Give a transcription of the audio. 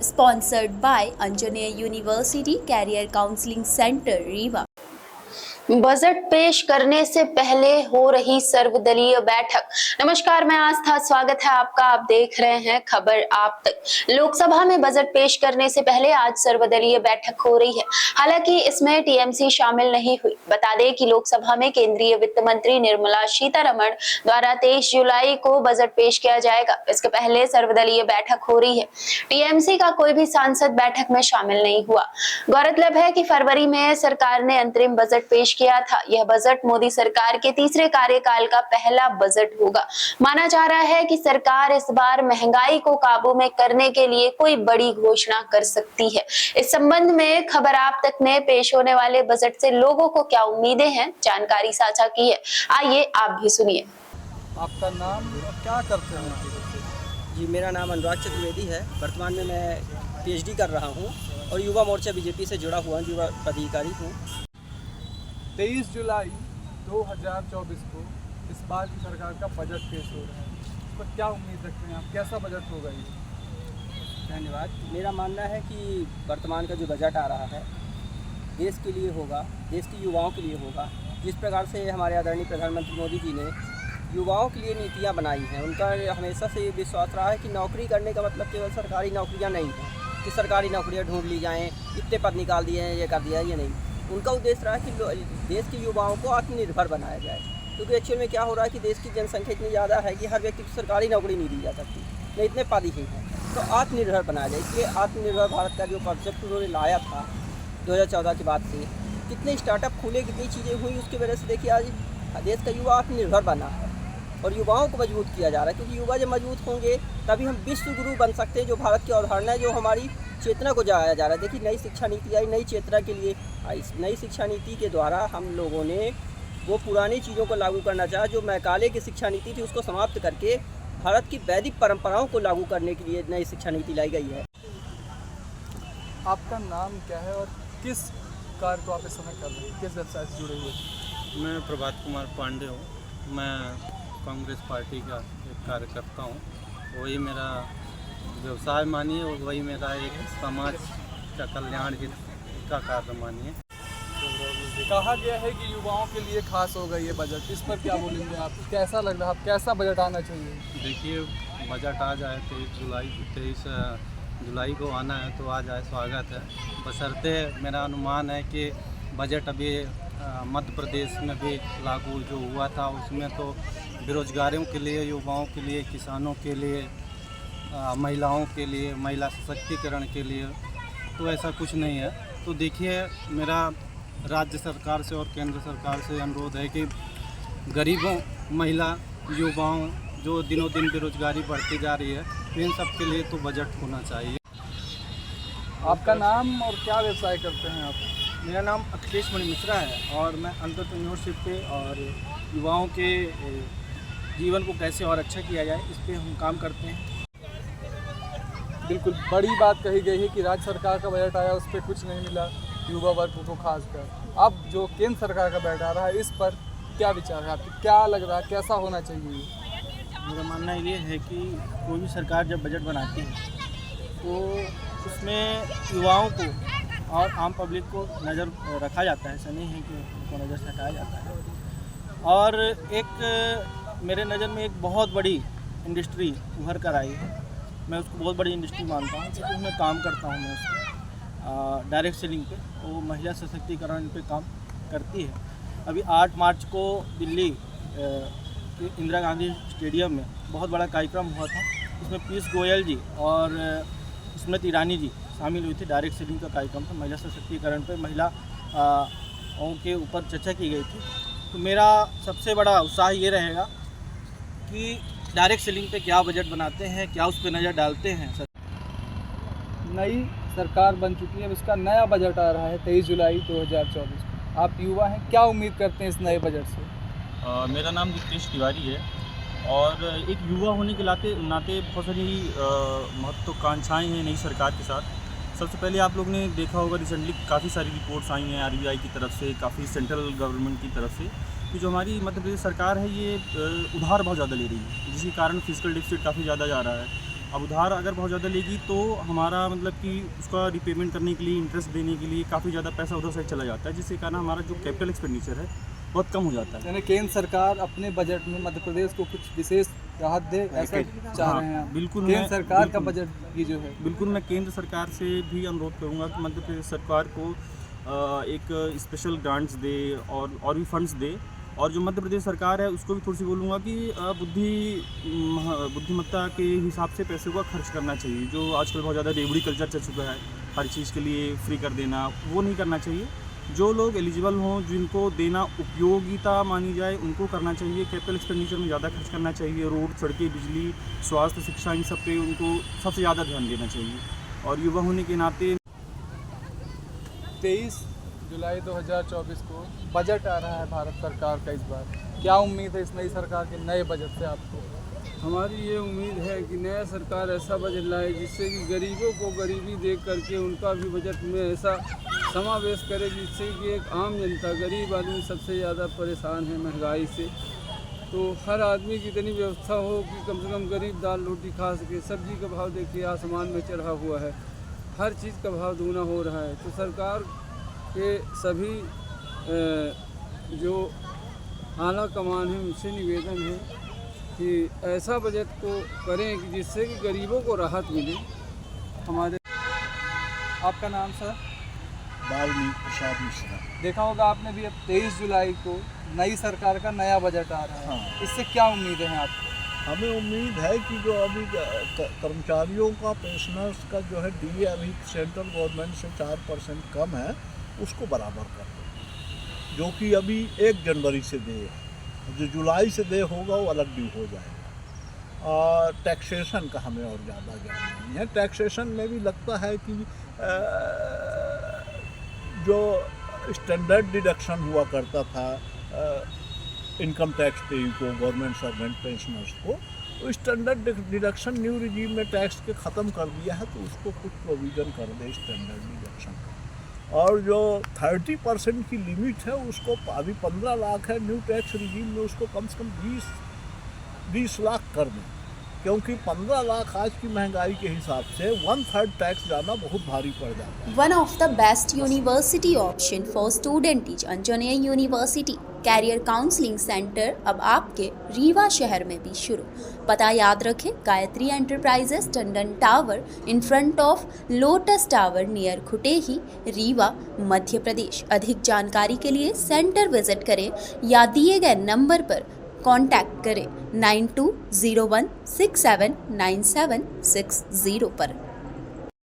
Sponsored by Anjaneya University Career Counseling Center, Rewa. Budget पेश करने से पहले हो रही सर्वदलीय बैठक। नमस्कार, मैं आस्था, स्वागत है आपका। आप देख रहे हैं खबर आप तक। लोकसभा में बजट पेश करने से पहले आज सर्वदलीय बैठक हो रही है। हालांकि इसमें टीएमसी शामिल नहीं हुई। बता दें कि लोकसभा में केंद्रीय वित्त मंत्री निर्मला सीतारमण द्वारा 23 जुलाई को बजट पेश किया जाएगा। इसके पहले सर्वदलीय बैठक हो रही है। टीएमसी का कोई भी सांसद बैठक में शामिल नहीं हुआ। गौरतलब है कि फरवरी में सरकार ने अंतरिम बजट पेश किया था। यह बजट मोदी सरकार के तीसरे कार्यकाल का पहला बजट होगा। माना जा रहा है कि सरकार इस बार महंगाई को काबू में करने के लिए कोई बड़ी घोषणा कर सकती है। इस संबंध में खबर आप तक ने पेश होने वाले बजट से लोगों को क्या उम्मीदें हैं, जानकारी साझा की है। आइए आप भी सुनिए। आपका नाम और क्या करते हैं? जी, मेरा नाम अनुराग चतुर्वेदी है। वर्तमान में मैं पीएचडी कर रहा हूं और युवा मोर्चा बीजेपी से जुड़ा हुआ युवा पदाधिकारी हूं। 23 जुलाई 2024 को इस बार की सरकार का बजट पेश हो रहा है। इस पर क्या उम्मीद रखते हैं आप? कैसा बजट होगा ये? धन्यवाद। मेरा मानना है कि वर्तमान का जो बजट आ रहा है देश के लिए होगा, देश के युवाओं के लिए होगा। जिस प्रकार से हमारे आदरणीय प्रधानमंत्री मोदी जी ने युवाओं के लिए नीतियां बनाई हैं, उनका हमेशा से ये विश्वास रहा है कि नौकरी करने का मतलब केवल सरकारी नौकरियां नहीं हैं कि सरकारी नौकरियां ढूंढ ली जाएँ, इतने पद निकाल दिए हैं, ये कर दिया है, ये नहीं। उनका उद्देश्य रहा है कि देश के युवाओं को आत्मनिर्भर बनाया जाए। क्योंकि एक्चुअल में क्या हो रहा है कि देश की जनसंख्या इतनी ज़्यादा है कि हर व्यक्ति को सरकारी नौकरी नहीं दी जा सकती, नहीं इतने पद ही हैं। तो आत्मनिर्भर बनाया जाए, इसलिए आत्मनिर्भर भारत का जो कॉन्सेप्ट उन्होंने लाया था 2014 के बाद से, कितने स्टार्टअप खुले, कितनी चीज़ें हुई, उसकी वजह से देखिए आज देश का युवा आत्मनिर्भर बना है और युवाओं को मजबूत किया जा रहा है। क्योंकि युवा जब मजबूत होंगे तभी हम विश्व गुरु बन सकते हैं, जो भारत की अवधारणा है, जो हमारी चेतना को जगाया जा रहा है। देखिए, नई शिक्षा नीति आई, नई चेतना के लिए आई। इस नई शिक्षा नीति के द्वारा हम लोगों ने वो पुरानी चीज़ों को लागू करना चाहा। जो मैकाले की शिक्षा नीति थी उसको समाप्त करके भारत की वैदिक परंपराओं को लागू करने के लिए नई शिक्षा नीति लाई गई है। आपका नाम क्या है और किस कार्य को आप इस समय कर रहे हैं? किस व्यवसाय से जुड़े हुए हैं? मैं प्रभात कुमार पांडे हूँ। मैं कांग्रेस पार्टी का एक कार्यकर्ता हूँ। वही मेरा व्यवसाय मानिए और वही मेरा एक समाज का कल्याण का कार्य मानिए। कहा गया है कि युवाओं के लिए खास होगा ये बजट। इस पर क्या बोलेंगे आप? कैसा लग रहा है? आप कैसा बजट आना चाहिए? देखिए, बजट आ जाए 23 जुलाई को आना है तो आ जाए, स्वागत है। बशर्ते मेरा अनुमान है कि बजट अभी मध्य प्रदेश में भी लागू जो हुआ था उसमें तो बेरोजगारों के लिए, युवाओं के लिए, किसानों के लिए, महिलाओं के लिए, महिला सशक्तिकरण के लिए तो ऐसा कुछ नहीं है। तो देखिए, मेरा राज्य सरकार से और केंद्र सरकार से अनुरोध है कि गरीबों, महिला, युवाओं जो दिनों दिन बेरोजगारी बढ़ती जा रही है, तो इन सब के लिए तो बजट होना चाहिए। आपका नाम और क्या व्यवसाय करते हैं आप? मेरा नाम अखिलेश मणि मिश्रा है और मैं एंटरप्रेन्योरशिप पे और युवाओं के जीवन को कैसे और अच्छा किया जाए इस पे हम काम करते हैं। बिल्कुल बड़ी बात कही गई है कि राज्य सरकार का बजट आया, उस पर कुछ नहीं मिला युवा वर्ग को खासकर। अब जो केंद्र सरकार का बजट आ रहा है, इस पर क्या विचार है आपके? क्या लग रहा है, कैसा होना चाहिए? मेरा मानना ये है कि कोई भी सरकार जब बजट बनाती है तो उसमें युवाओं को और आम पब्लिक को नज़र रखा जाता है। ऐसा नहीं है कि उनको नज़र से हटाया जाता है। और एक मेरे नज़र में एक बहुत बड़ी इंडस्ट्री उभर कर आई है। मैं उसको बहुत बड़ी इंडस्ट्री मानता हूँ क्योंकि उसमें काम करता हूँ मैं उसमें डायरेक्ट सेलिंग पे। वो महिला सशक्तिकरण पे काम करती है। अभी 8 मार्च को दिल्ली के इंदिरा गांधी स्टेडियम में बहुत बड़ा कार्यक्रम हुआ था। इसमें पीयूष गोयल जी और स्मृति ईरानी जी शामिल हुई थी। डायरेक्ट सेलिंग का कार्यक्रम था। महिला सशक्तिकरण पे महिलाओं के ऊपर चर्चा की गई थी। तो मेरा सबसे बड़ा उत्साह ये रहेगा कि डायरेक्ट सेलिंग पे क्या बजट बनाते हैं, क्या उस पर नज़र डालते हैं। नई सरकार बन चुकी है, अब इसका नया बजट आ रहा है 23 जुलाई 2024 को। आप युवा हैं, क्या उम्मीद करते हैं इस नए बजट से? मेरा नाम रितेश तिवारी है और एक युवा होने के नाते बहुत सारी महत्वाकांक्षाएँ हैं नई सरकार के साथ। सबसे पहले आप लोग ने देखा होगा रिसेंटली काफ़ी सारी रिपोर्ट्स आई हैं आरबीआई की तरफ से, काफ़ी सेंट्रल गवर्नमेंट की तरफ से कि जो हमारी मध्य प्रदेश सरकार है ये उधार बहुत ज़्यादा ले रही है, जिसके कारण फिजिकल डिफिसिट काफ़ी ज़्यादा जा रहा है। अब उधार अगर बहुत ज़्यादा लेगी तो हमारा मतलब कि उसका रिपेमेंट करने के लिए, इंटरेस्ट देने के लिए काफ़ी ज़्यादा पैसा उधर से चला जाता है, जिसके कारण हमारा जो कैपिटल एक्सपेंडिचर है बहुत कम हो जाता है। यानी केंद्र सरकार अपने बजट में मध्य प्रदेश को कुछ विशेष राहत दे, ऐसा चाह रहे हैं आप? बिल्कुल केंद्र मैं- सरकार का बिल्कुल। बजट की जो है, बिल्कुल मैं केंद्र सरकार से भी अनुरोध करूंगा कि मध्य प्रदेश सरकार को एक स्पेशल ग्रांट्स दे और भी फंड्स दे, और जो मध्य प्रदेश सरकार है उसको भी थोड़ी सी बोलूँगा कि बुद्धिमत्ता के हिसाब से पैसे का खर्च करना चाहिए। जो आजकल बहुत ज़्यादा रेवड़ी कल्चर चल चुका है, हर चीज़ के लिए फ्री कर देना, वो नहीं करना चाहिए। जो लोग एलिजिबल हों, जिनको देना उपयोगिता मानी जाए, उनको करना चाहिए। कैपिटल एक्सपेंडिचर में ज़्यादा खर्च करना चाहिए। रोड, सड़कें, बिजली, स्वास्थ्य, शिक्षा, इन सब पे उनको सबसे ज़्यादा ध्यान देना चाहिए। और युवा होने के नाते 23 जुलाई 2024 को बजट आ रहा है भारत सरकार का। इस बार क्या उम्मीद है इस नई सरकार के नए बजट से आपको? हमारी ये उम्मीद है कि नया सरकार ऐसा बजट लाए जिससे कि गरीबों को गरीबी देख करके उनका भी बजट में ऐसा समावेश करे जिससे कि एक आम जनता, गरीब आदमी सबसे ज़्यादा परेशान है महंगाई से, तो हर आदमी की इतनी व्यवस्था हो कि कम से कम गरीब दाल रोटी खा सके। सब्जी का भाव देखिए आसमान में चढ़ा हुआ है, हर चीज़ का भाव दूना हो रहा है। तो सरकार के सभी जो आला कमान है उनसे निवेदन है कि ऐसा बजट को करें कि जिससे कि गरीबों को राहत मिले। हमारे आपका नाम सर? बाल्मीकि प्रसाद मिश्रा। देखा होगा आपने भी, अब 23 जुलाई को नई सरकार का नया बजट आ रहा है। हाँ। इससे क्या उम्मीदें हैं आपको? हमें उम्मीद है कि जो अभी कर्मचारियों का, पेंशनर्स का जो है डीए अभी सेंट्रल गवर्नमेंट से 4% कम है, उसको बराबर कर दे, जो कि अभी 1 जनवरी से दे, जो जुलाई से दे होगा वो अलग ड्यू हो जाएगा। और टैक्सेशन का हमें और ज़्यादा ज्ञान नहीं है। टैक्सेशन में भी लगता है कि जो स्टैंडर्ड डिडक्शन हुआ करता था इनकम टैक्स पे को, गवर्नमेंट सर्वेंट पेंशनर्स को, तो स्टैंडर्ड डिडक्शन न्यू रिजीम में टैक्स के ख़त्म कर दिया है, तो उसको कुछ प्रोविज़न कर दे स्टैंडर्ड डिडक्शन। और जो 30% की लिमिट है उसको, अभी 15 लाख है न्यू टैक्स रिजीम में, उसको कम से कम 20 लाख कर दें, क्योंकि 15 लाख आज की महंगाई के हिसाब से 1/3 टैक्स जाना बहुत भारी पड़ जाता है। One of the best university option for student is Anjaneya university career counselling centre अब आपके रीवा शहर में भी शुरू। पता याद रखें, Gayatri Enterprises, Tandon Tower in front of Lotus Tower near Khutehi, Rewa, Madhya Pradesh. अधिक जानकारी के लिए सेंटर विजिट करें या दिए गए नंबर पर कॉन्टैक्ट करें 9201679760 पर।